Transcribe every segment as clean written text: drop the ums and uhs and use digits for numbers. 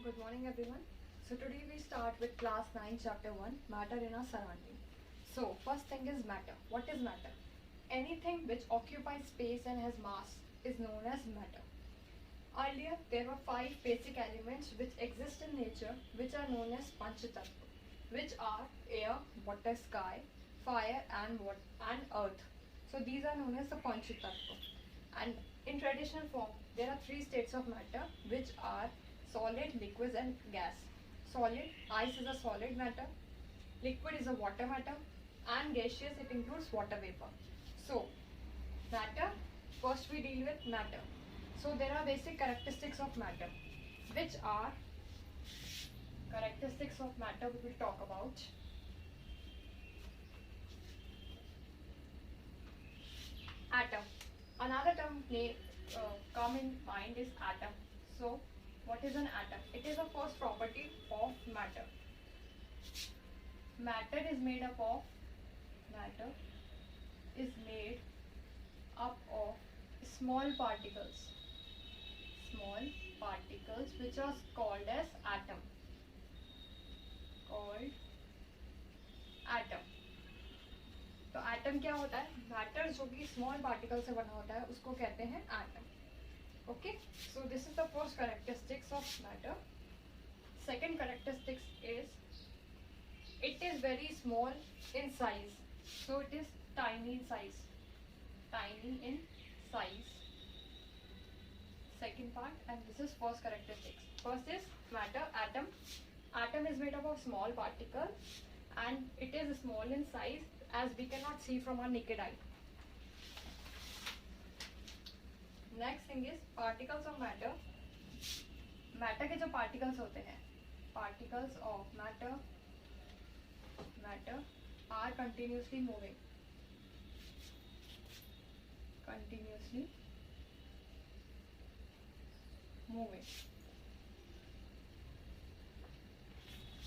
Good morning everyone. So today we start with class 9 chapter 1 matter in our surrounding. So first thing is matter. What is matter? Anything which occupies space and has mass is known as matter. Earlier there were 5 basic elements which exist in nature which are known as Panchatattva, which are air, water, sky, fire and earth. So these are known as the Panchatattva. And in traditional form there are 3 states of matter which are solid, liquid and gas. Solid, ice is a solid matter, liquid is a water matter and gaseous it includes water vapor. So matter, first we deal with matter. So there are basic characteristics of matter, which are characteristics of matter we will talk about. Atom. Another term come in mind is atom. So what is an atom? It is the first property of matter. Matter is made up of small particles which are called as atom. तो atom क्या होता है? Matter जो भी small particle से बना होता है उसको कहते हैं atom. Okay, so this is the first characteristics of matter. Second characteristics is it is very small in size. So it is tiny in size. Second part, and this is first characteristics. First is matter, atom. Atom is made up of small particles and it is small in size as we cannot see from our naked eye. Next thing is particles of matter. Matter के जो particles होते हैं, particles of matter are continuously moving.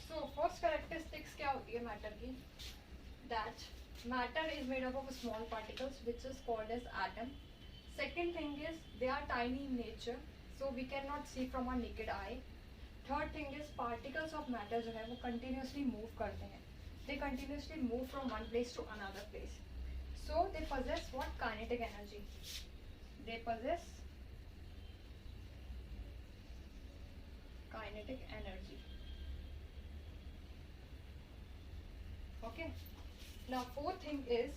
So first characteristics क्या होती है matter की? That matter is made up of small particles which is called as atom. Second thing is they are tiny in nature, so we cannot see from our naked eye. Third thing is particles of matter जो है वो continuously move करते हैं. They continuously move from one place to another place. So they possess what? Kinetic energy. They possess kinetic energy. Okay. Now fourth thing is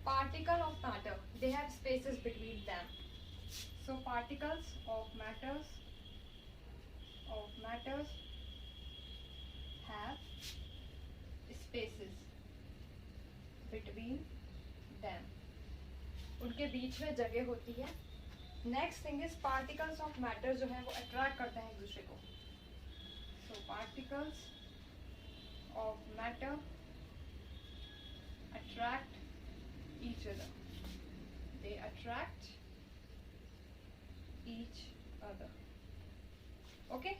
particle of matter. They have spaces between them. So particles of matters have spaces between them. उनके बीच में जगह होती है. Next thing is particles of matter जो है वो attract करते हैं एक दूसरे को. So particles of matter attract each other. They attract each other. Okay.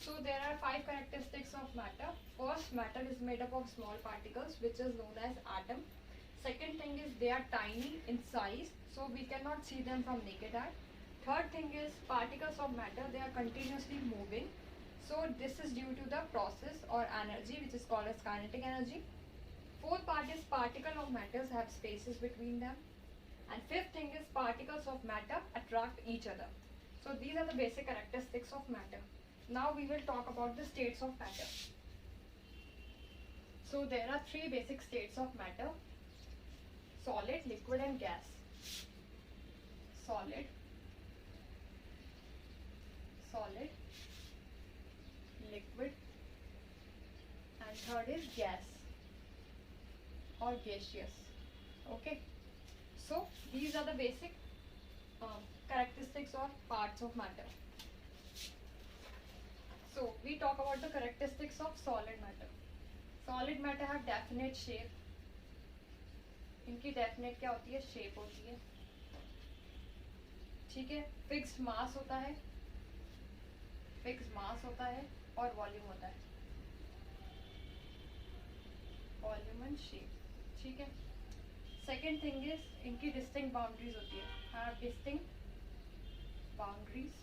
So there are 5 characteristics of matter. First, matter is made up of small particles which is known as atom. Second thing is they are tiny in size, so we cannot see them from naked eye. Third thing is particles of matter, they are continuously moving. So this is due to the process or energy which is called as kinetic energy. Fourth part is particle of matters have spaces between them. And fifth thing is particles of matter attract each other. So these are the basic characteristics of matter. Now we will talk about the states of matter. So there are 3 basic states of matter: solid, liquid and gas. Solid, liquid and third is gas or gaseous. Okay, so these are the basic characteristics or parts of matter. So we talk about the characteristics of solid matter. Solid matter have definite shape. इनकी definite क्या होती है? Shape होती है. ठीक है. Fixed mass होता है और volume होता है. Volume and shape. ठीक है. Second thing is इनकी distinct boundaries होती है. Have distinct boundaries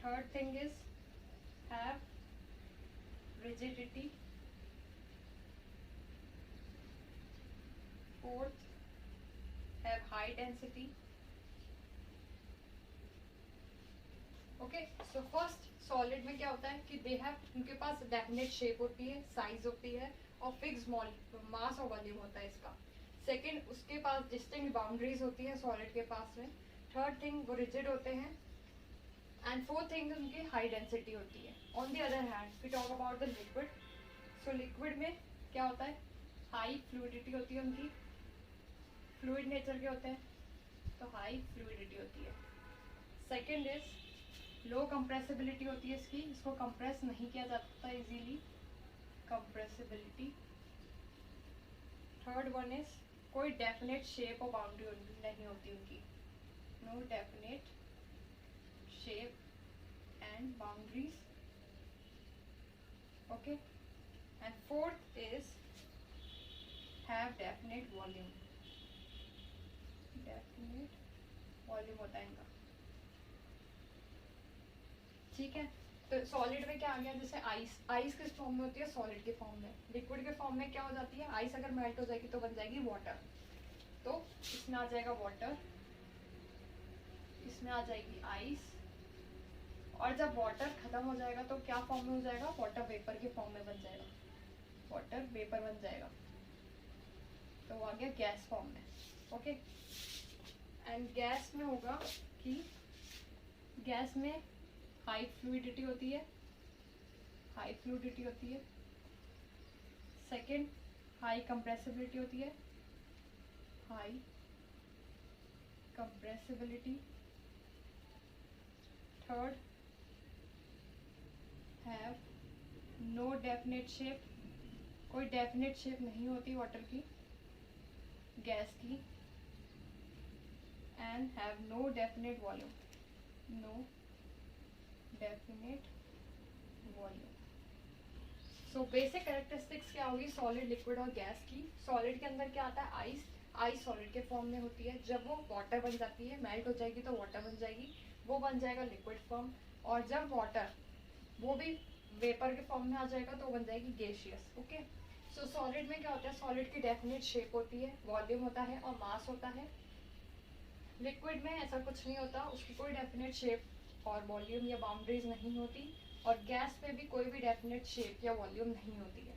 Third thing is have rigidity. Fourth, have high density. Okay so first solid में क्या होता है कि दे हैव, उनके पास डेफिनेट शेप होती है, साइज होती है और फिक्स मास और वॉल्यूम होता है इसका. सेकंड, उसके पास डिस्टिंक्ट बाउंड्रीज होती है सॉलिड के पास में. थर्ड थिंग, वो रिजिड होते हैं. एंड फोर्थ थिंग, उनकी हाई डेंसिटी होती है. On the other hand we talk about the liquid. So liquid में क्या होता है, हाई फ्लूइडिटी होती है उनकी, फ्लूइड नेचर के होते हैं तो हाई फ्लूइडिटी होती है. सेकेंड इज लो कंप्रेसिबिलिटी होती है इसकी, इसको कंप्रेस नहीं किया जाता easily, compressibility. Third one is कोई डेफिनेट शेप और बाउंड्री नहीं होती उनकी, no definite shape and boundaries. Okay and fourth is have definite volume, definite volume होता है इनका. ठीक है, तो सॉलिड में क्या आ गया, जैसे आइस, आइस किस फॉर्म में होती है, सॉलिड के फॉर्म में. लिक्विड के फॉर्म में क्या हो जाती है, आइस अगर मेल्ट हो जाएगी तो बन जाएगी वाटर, तो इसमें आ जाएगा वाटर, इसमें आ जाएगी आइस. और जब वाटर खत्म हो जाएगा तो क्या फॉर्म में हो जाएगा, वाटर वेपर के फॉर्म में बन जाएगा, वाटर वेपर बन जाएगा, तो वो आ गया गैस फॉर्म में. ओके एंड गैस में होगा कि गैस में हाई फ्लूइडिटी होती है, हाई फ्लूइडिटी होती है. सेकेंड, हाई कंप्रेसिबिलिटी होती है, high compressibility. Third, have no definite shape, कोई डेफिनेट शेप नहीं होती वाटर की, गैस की. And have no definite volume, no definite volume. So basic characteristics क्या होगी सॉलिड, लिक्विड और गैस की. सॉलिड के अंदर क्या आता है, आइस. आइस सॉलिड के फॉर्म में होती है, जब वो वाटर बन जाती है, मेल्ट हो जाएगी तो वाटर बन जाएगी, वो बन जाएगा लिक्विड फॉर्म. और जब वाटर वो भी वेपर के फॉर्म में आ जाएगा तो बन जाएगी गैसियस. ओके सो सॉलिड में क्या होता है, सॉलिड की डेफिनेट शेप होती है, वॉल्यूम होता है और मास होता है. लिक्विड में ऐसा कुछ नहीं होता, उसकी कोई डेफिनेट शेप और वॉल्यूम या बाउंड्रीज नहीं होती. और गैस में भी कोई भी डेफिनेट शेप या वॉल्यूम नहीं होती है.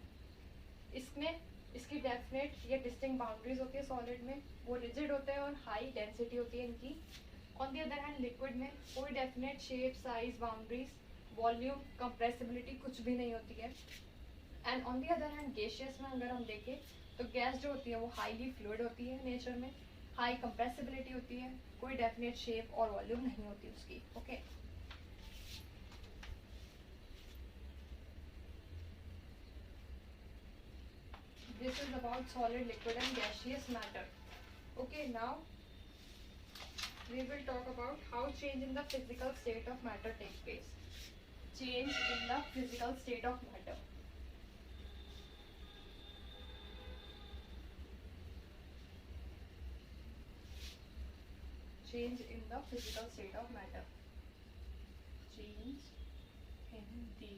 इसमें इसकी डेफिनेट या डिस्टिंक्ट बाउंड्रीज होती है सॉलिड में, वो रिजिड होते हैं और हाई डेंसिटी होती है इनकी. On the other hand liquid में कोई definite shape, size, boundaries, volume, compressibility कुछ भी नहीं होती है. And on the other hand gaseous में अगर हम देखें तो गैस जो होती है वो हाईली फ्लूइड होती है नेचर में, हाई कंप्रेसिबिलिटी होती है, कोई डेफिनेट शेप और वॉल्यूम नहीं होती उसकी. Okay this is about solid, liquid and gaseous matter. Okay, now we will talk about how change in the physical state of matter takes place. Change in the physical state of matter. Change in the physical state of matter. Change in the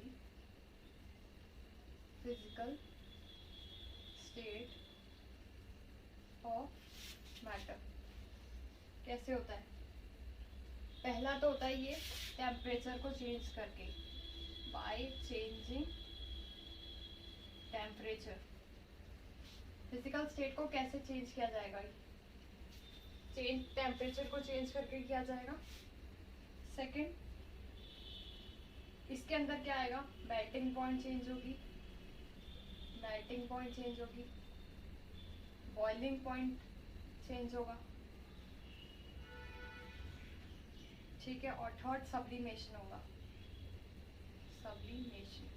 physical state of matter. कैसे होता है, पहला तो होता है ये temperature को change करके, by changing temperature. Physical state को कैसे चेंज किया जाएगा, चेंज टेम्परेचर को चेंज करके किया जाएगा. सेकंड, इसके अंदर क्या आएगा, मेल्टिंग पॉइंट चेंज होगी, मेल्टिंग पॉइंट चेंज होगी, बॉइलिंग पॉइंट चेंज होगा. ठीक है, और थर्ड सब्लिमेशन होगा, sublimation.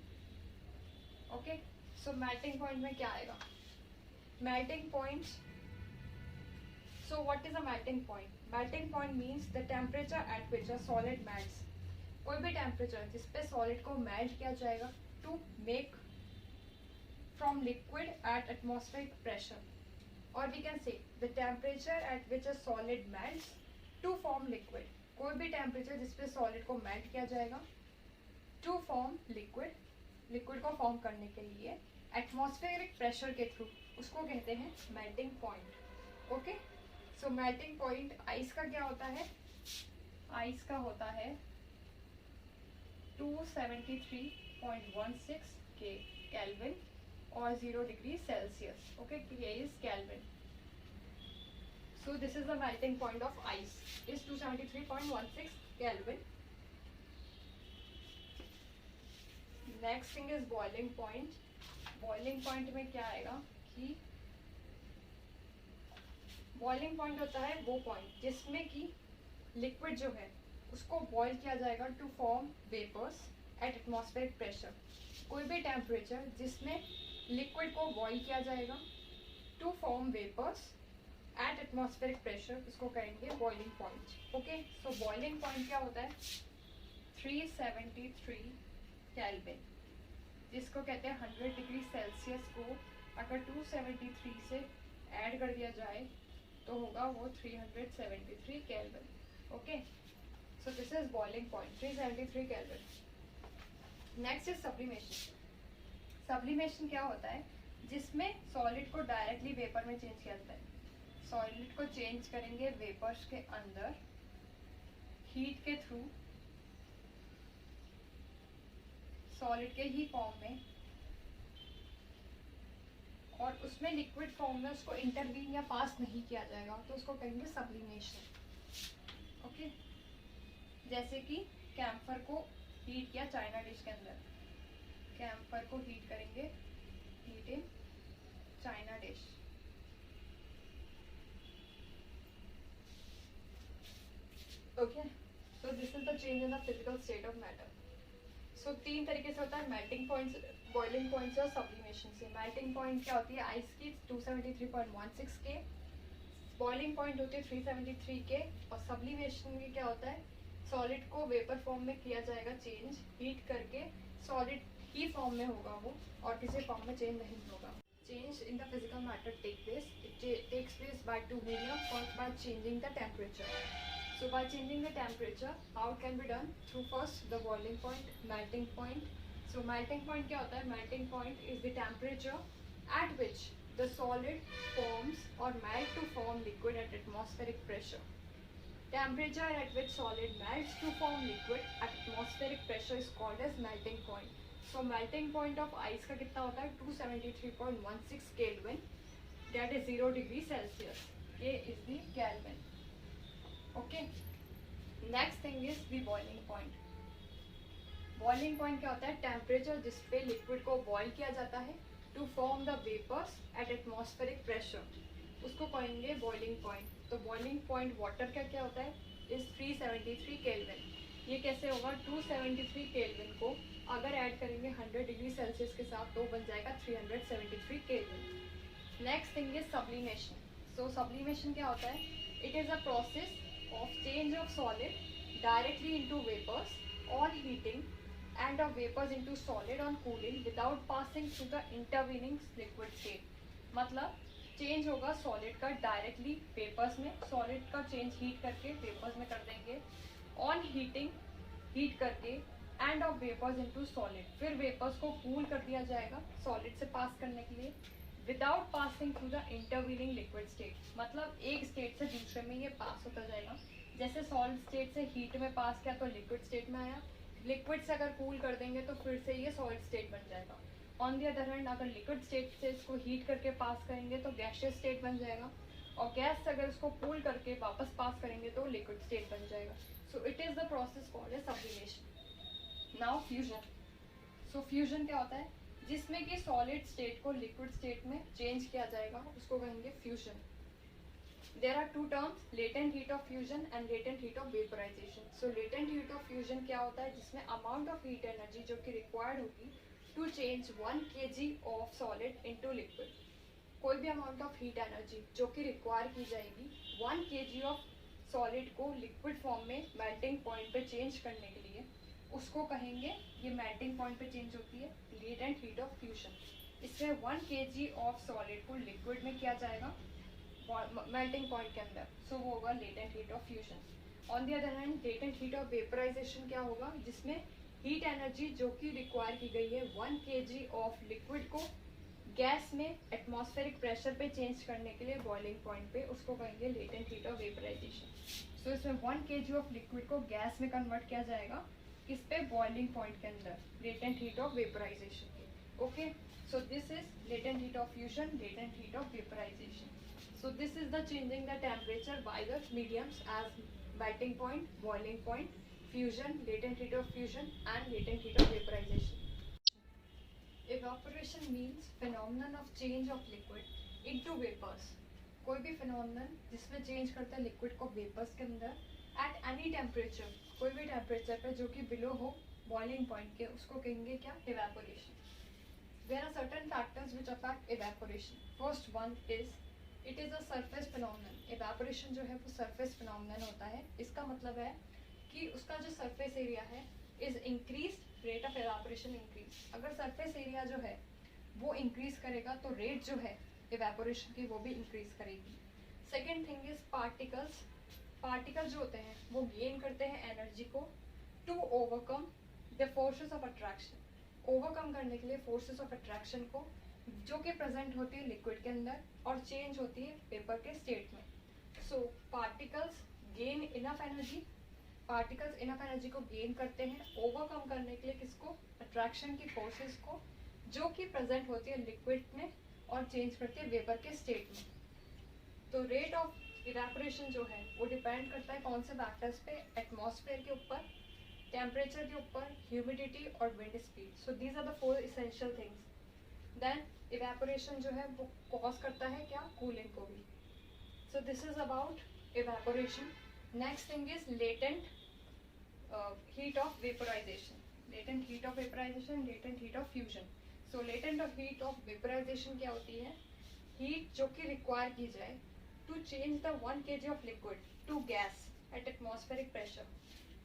Okay so melting point में क्या आएगा, melting point. So what is a melting point, melting point means the temperature at which a solid melts. कोई भी टेम्परेचर जिस पे सॉलिड को मेल्ट किया जाएगा to make from liquid at atmospheric pressure, or we can say the temperature at which a solid melts to form liquid. कोई भी temperature जिस पे सॉलिड को मेल्ट किया जाएगा टू फॉर्म लिक्विड, लिक्विड को फॉर्म करने के लिए एटमॉस्फेरिक प्रेशर के थ्रू, उसको कहते हैं मेल्टिंग पॉइंट। ओके, सो मेल्टिंग पॉइंट आइस का क्या होता है? आइस का होता है 273.16 के केल्विन और 0 डिग्री सेल्सियस। ओके, ये is kelvin. So this is the melting point of ice is 273.16 kelvin. Next thing is boiling point. Boiling point में क्या आएगा कि बॉइलिंग पॉइंट होता है वो पॉइंट जिसमें कि लिक्विड जो है उसको बॉईल किया जाएगा to form vapours at atmospheric pressure. कोई भी टेम्परेचर जिसमें लिक्विड को बॉईल किया जाएगा to form vapours at atmospheric pressure, इसको कहेंगे boiling point. Okay, so boiling point क्या होता है? 373 केल्विन, जिसको कहते हैं 100 डिग्री सेल्सियस को अगर 273 से ऐड कर दिया जाए तो होगा वो 373 kelvin. Okay, so this is boiling point 373 kelvin. Next is sublimation. Sublimation क्या होता है? जिसमें सॉलिड को डायरेक्टली वेपर में चेंज किया जाता है। सॉलिड को चेंज करेंगे वेपर्स के अंदर हीट के थ्रू, सॉलिड के ही फॉर्म में, और उसमें लिक्विड फॉर्म में उसको इंटरवीन या पास नहीं किया जाएगा तो उसको कहेंगे सब्लिमेशन। ओके, जैसे कि कैम्फर को हीट किया चाइना डिश के अंदर, कैम्फर को हीट करेंगे, heat in china dish. Okay, so this is the change in the physical state of matter. So तीन तरीके से होता है मेल्टिंग पॉइंट्स, बॉइलिंग पॉइंट्स और सब्लिमेशन से। मेल्टिंग पॉइंट क्या होती है? आइस की 273.16 के, बॉइलिंग पॉइंट होती है 373 के, और सब्लिमेशन में क्या होता है? सॉलिड को वेपर फॉर्म में किया जाएगा चेंज, हीट करके सॉलिड ही फॉर्म में होगा वो, और किसी फॉर्म में चेंज नहीं होगा। Change in the physical matter takes place by two medium. First, by changing the temperature. So by changing the temperature, how it can be done? Through first the boiling point, melting point. So melting point क्या होता है? Melting point is the temperature at which the solid forms or melt to form liquid at atmospheric pressure. Temperature at which solid melts to form liquid at atmospheric pressure is called as melting point. So melting point of ice का कितना होता है? 273.16 kelvin, that is 0 degree Celsius. ये is the Kelvin. Okay. Next thing is the boiling point. Boiling point क्या होता है? Temperature जिस पे लिक्विड को बॉईल किया जाता है to form the vapours at atmospheric pressure, उसको कहेंगे बॉइलिंग पॉइंट। तो बॉइलिंग पॉइंट वाटर का क्या होता है? Is 373 kelvin. ये कैसे होगा? 273 केल्विन को अगर ऐड करेंगे 100 डिग्री सेल्सियस के साथ तो बन जाएगा 373 kelvin. Next thing is sublimation. So sublimation क्या होता है? It is a process of change of solid directly into vapors on heating and of vapors into solid on cooling without passing through the intervening liquid state। मतलब change होगा solid का directly vapours में, solid का change heat करके vapours में कर देंगे, on heating heat करके, and of vapours into solid, फिर वेपर्स को कूल कर दिया जाएगा सॉलिड से पास करने के लिए, without passing through the intervening liquid state. मतलब एक स्टेट से दूसरे में ये पास होता जाएगा। जैसे सॉलिड स्टेट से हीट में पास किया तो लिक्विड स्टेट में आया, लिक्विड से अगर कूल कर देंगे तो फिर से ये सॉलिड स्टेट बन जाएगा। ऑन दी अदर हैंड अगर लिक्विड स्टेट से इसको हीट करके पास करेंगे तो गैसियस स्टेट बन जाएगा, और गैस से अगर इसको कूल करके वापस पास करेंगे तो लिक्विड स्टेट बन जाएगा। So it is the process called as sublimation. Now fusion. So fusion क्या होता है? जिसमें कि सॉलिड स्टेट को लिक्विड स्टेट में चेंज किया जाएगा, उसको कहेंगे fusion. There are two terms, latent heat of fusion and latent heat of vaporisation. So latent heat of fusion क्या होता है? जिसमें अमाउंट ऑफ हीट एनर्जी जो कि रिक्वायर्ड होगी to change 1 kg of solid into liquid. कोई भी amount of heat energy जो कि रिक्वायर की जाएगी 1 kg ऑफ सॉलिड को लिक्विड फॉर्म में मेल्टिंग पॉइंट पे चेंज करने के लिए, उसको कहेंगे, ये मेल्टिंग पॉइंट पे चेंज होती है, लेटेंट हीट ऑफ फ्यूजन। इसमें 1 kg ऑफ सॉलिड को लिक्विड में किया जाएगा मेल्टिंग पॉइंट के अंदर, सो वो होगा latent heat of fusion. On the other hand latent heat of vaporisation क्या होगा, जिसमें हीट एनर्जी जो कि रिक्वायर की गई है 1 kg ऑफ लिक्विड को गैस में एटमॉस्फेरिक प्रेशर पे चेंज करने के लिए बॉइलिंग पॉइंट पे, उसको कहेंगे latent heat of vaporisation. So इसमें 1 kg ऑफ लिक्विड को गैस में कन्वर्ट किया जाएगा किस पे, बॉइलिंग पॉइंट के अंदर, लेटेंट हीट ऑफ वेपराइजेशन के. Okay, so this is latent heat of fusion, latent heat of vaporisation. So this is the changing the temperature by the mediums as melting point, boiling point, fusion, latent heat of fusion and latent heat of vaporization. Evaporation means phenomenon of change of liquid into vapors. कोई भी phenomenon जिसमें change करता है liquid को vapors के अंदर at any temperature, कोई भी temperature पे जो कि below हो boiling point के, उसको कहेंगे क्या, evaporation. There are certain factors which affect evaporation. First one is it is a surface phenomenon. Evaporation जो है वो सरफेस फिनोमिनन होता है. इसका मतलब है कि उसका जो सरफेस एरिया है is increase, rate of evaporation increase. अगर सरफेस एरिया जो है वो इंक्रीज करेगा तो रेट जो है इवेपोरेशन की वो भी इंक्रीज करेगी. Second thing is particles. Particle जो होते हैं वो गेन करते हैं एनर्जी को to overcome the forces of attraction. Overcome करने के लिए फोर्सेस ऑफ अट्रैक्शन को जो कि प्रेजेंट होती है लिक्विड के अंदर और चेंज होती है पेपर के स्टेट में. So particles gain enough energy. Particles enough energy को गेन करते हैं ओवरकम करने के लिए किसको, अट्रैक्शन की फोर्सेस को जो कि प्रेजेंट होती है लिक्विड में और चेंज करती है वेपर के स्टेट में. तो रेट ऑफ इवेपोरेशन जो है वो डिपेंड करता है कौन से फैक्टर्स पे, एटमॉस्फेयर के ऊपर, टेम्परेचर के ऊपर, ह्यूमिडिटी और wind speed. So these are the 4 essential things. Then evaporation जो है वो कॉज करता है क्या, कूलिंग को भी. So this is about evaporation. Next thing is latent heat of vaporisation. Latent heat of vaporisation, latent heat of fusion. So latent heat of vaporisation क्या होती है, हीट जो कि रिक्वायर की जाए to change the 1 kg of liquid to gas at atmospheric pressure.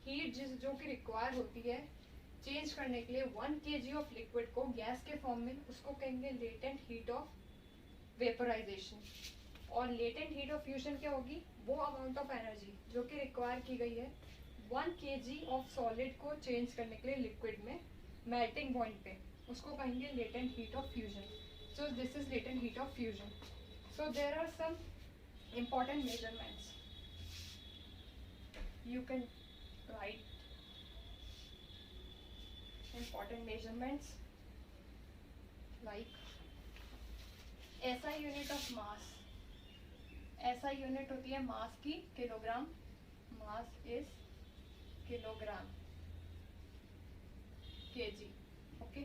Heat जो कि require होती है चेंज करने के लिए 1 kg ऑफ लिक्विड को गैस के फॉर्म में, उसको कहेंगे लेटेंट हीट ऑफ वेपराइजेशन. और लेटेंट हीट ऑफ फ्यूजन क्या होगी, वो अमाउंट ऑफ एनर्जी जो कि रिक्वायर की गई है 1 kg ऑफ सॉलिड को चेंज करने के लिए लिक्विड में मेल्टिंग पॉइंट पे, उसको कहेंगे latent heat of fusion. So this is latent heat of fusion. So there are some important measurements. You can write important measurements like SI unit of mass. SI unit होती है mass की, kilogram. Mass is kilogram, kg. Okay.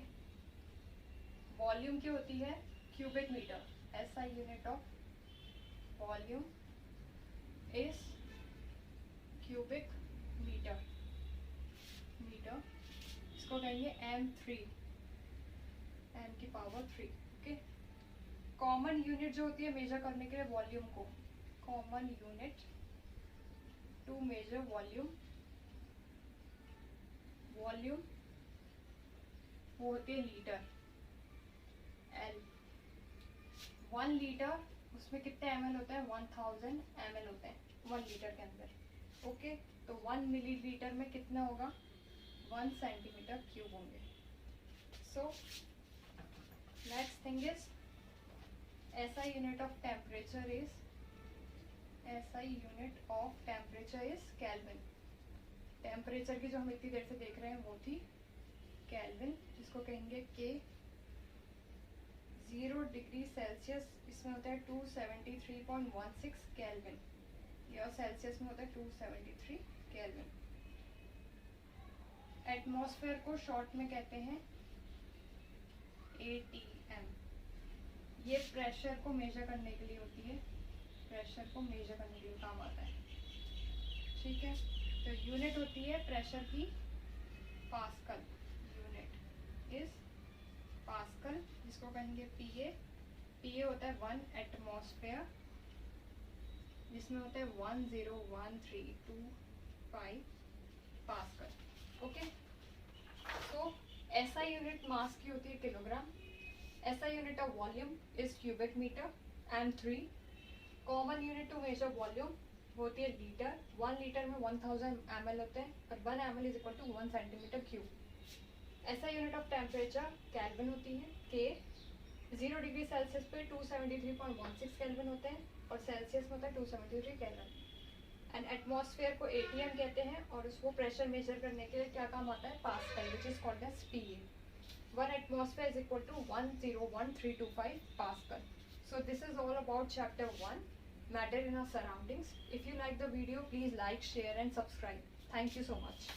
Volume की होती है cubic metre. SI unit of volume is cubic meter. इसको कहेंगे m3, m की power 3. Okay. Common unit जो होती है मेजर करने के लिए वॉल्यूम को, common unit to measure volume वो होती है लीटर, L. 1 लीटर उसमें कितने ml होता है, 1000 ml होते हैं 1 लीटर के अंदर. ओके. तो 1 मिलीलीटर में कितना होगा, 1 सेंटीमीटर क्यूब होंगे. So next thing is SI unit of temperature is kelvin. Temperature की जो हम इतनी देर से देख रहे हैं वो थी केल्विन, जिसको कहेंगे K. 0 डिग्री सेल्सियस इसमें होता है 273.16 केल्विन, या सेल्सियस में होता है 273 केल्विन. एटमॉस्फेयर को शॉर्ट में कहते हैं ATM. ये प्रेशर को मेजर करने के लिए होती है, प्रेशर को मेजर करने के लिए काम आता है. ठीक है. तो यूनिट होती है प्रेशर की पास्कल. यूनिट इज पास्कल, जिसको कहेंगे PA. PA होता है 1 एटमॉस्फेयर, जिसमें होता है 101325 pascal. Okay. So SI unit mass की होती है kilogram. SI unit of volume is cubic metre, M3. Common unit to measure volume होती है लीटर. 1 लीटर में 1000 ml होते हैं और 1 ml is equal to 1 centimetre cube. ऐसा यूनिट ऑफ टेम्परेचर केल्विन होती है. के 0 डिग्री सेल्सियस पे 273.16 केल्विन होते हैं और सेल्सियस में होता है 273 केल्विन. एंड एटमॉस्फेयर को एटीएम कहते हैं और उसको प्रेशर मेजर करने के लिए क्या काम आता है? Pascal, which is called as PA. 1 atmosphere is equal to 101325 Pascal. So this is all about chapter 1, matter in our surroundings. If you like the video, please like, share and subscribe. Thank you so much.